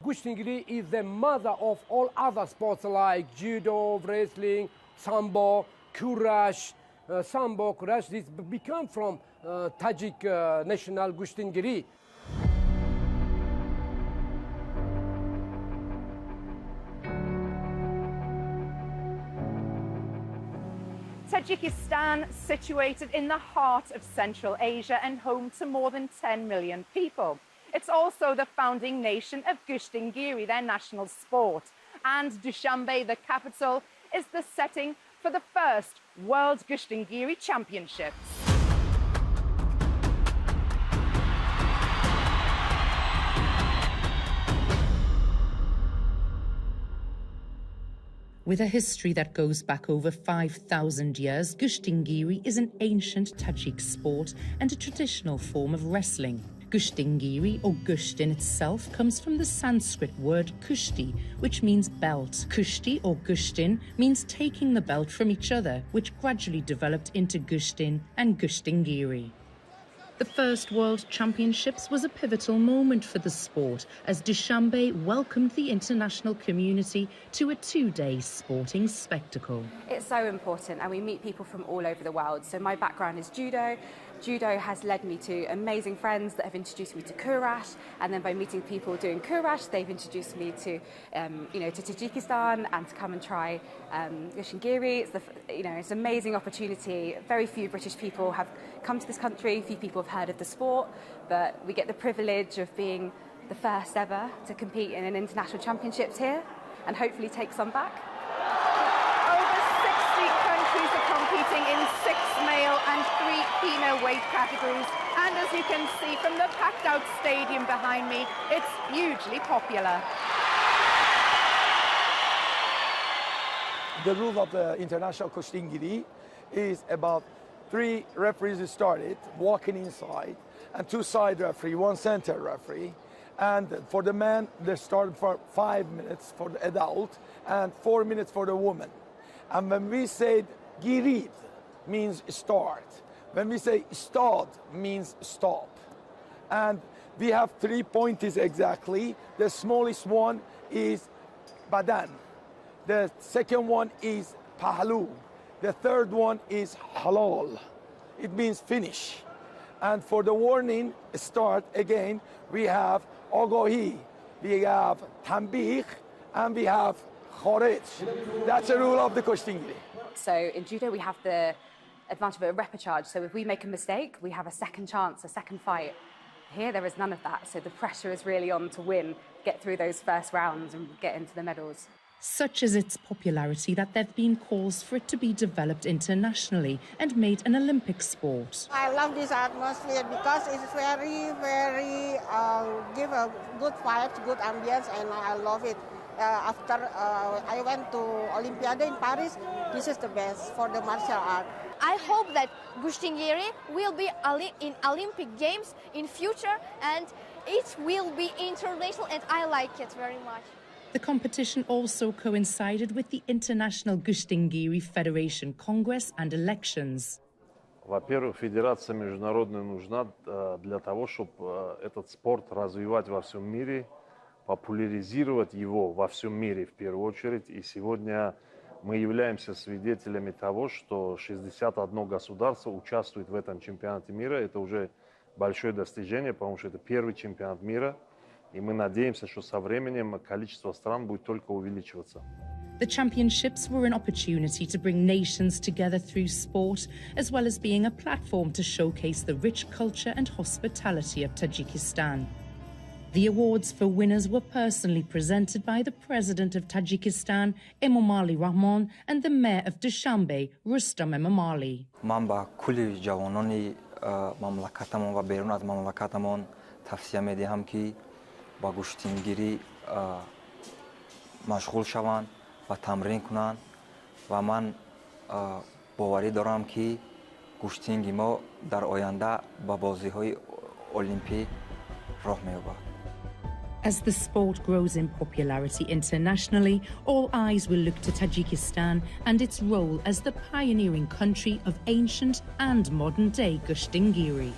Gӯштингирӣ is the mother of all other sports like judo, wrestling, sambo, kurash. Sambo, kurash, this become from Tajik national Gӯштингирӣ. Tajikistan, situated in the heart of Central Asia and home to more than 10 million people. It's also the founding nation of Gӯштингирӣ, their national sport. And Dushanbe, the capital, is the setting for the first World Gӯштингирӣ Championships. With a history that goes back over 5,000 years, Gӯштингирӣ is an ancient Tajik sport and a traditional form of wrestling. Gӯштингирӣ, or Gӯshtin itself, comes from the Sanskrit word kushti, which means belt. Kushti, or Gӯshtin, means taking the belt from each other, which gradually developed into Gӯshtin and Gӯshtiнгирӣ. The first World Championships was a pivotal moment for the sport as Dushanbe welcomed the international community to a two-day sporting spectacle. It's so important, and we meet people from all over the world. So my background is judo. Judo has led me to amazing friends that have introduced me to kurash, and then by meeting people doing kurash, they've introduced me to, to Tajikistan and to come and try Gӯштингирී. It's an amazing opportunity. Very few British people have come to this country. Few people have heard of the sport, but we get the privilege of being the first ever to compete in an international championships here, and hopefully take some back. Over 60 countries are competing in 6 male and 3 female weight categories, and as you can see from the packed out stadium behind me, it's hugely popular. The rule of the international Gӯштингирී is about 3 referees started walking inside, and 2 side referee, 1 center referee. And for the man, they started for 5 minutes for the adult and 4 minutes for the woman. And when we say girid, means start. When we say stad, means stop. And we have 3 points exactly. The smallest one is badan. The second one is pahlu. The third one is halal. It means finish. And for the warning, start again, we have ogohi, we have tambih, and we have kharij. That's the rule of the Gӯштингirî. So in judo, we have the advantage of a repechage. So if we make a mistake, we have a second chance, a second fight. Here, there is none of that. So the pressure is really on to win, get through those first rounds and get into the medals. Such is its popularity that there have been calls for it to be developed internationally and made an Olympic sport. I love this atmosphere because it's very, very give a good vibes, good ambience, and I love it. After I went to Olympiade in Paris, this is the best for the martial art. I hope that Gӯштингирî will be in Olympic Games in future, and it will be international, and I like it very much. The competition also coincided with the International Gӯштингирî Federation Congress and elections. Во-первых, федерация международная нужна для того, чтобы этот спорт развивать во всем мире, популяризировать его во всем мире в первую очередь. И сегодня мы являемся свидетелями того, что 61 государство участвует в этом чемпионате мира. Это уже большое достижение, потому что это первый чемпионат мира. И мы надеемся, что со временем количество стран будет только увеличиваться. The championships were an opportunity to bring nations together through sport, as well as being a platform to showcase the rich culture and hospitality of Tajikistan. The awards for winners were personally presented by the President of Tajikistan, Emomali Rahmon, and the Mayor of Dushanbe, Rustam Emomali. من با کل جوانان مملکتمان و بیرون از مملکتمان توصیه می‌دهم که با گوشتینگیری مشغول شوند و تمرین کنند و من باوری دارم که گوشتینگی ما در آینده با بازی‌های المپیک راه می‌یابد. As the sport grows in popularity internationally, all eyes will look to Tajikistan and its role as the pioneering country of ancient and modern-day Gӯштингирî.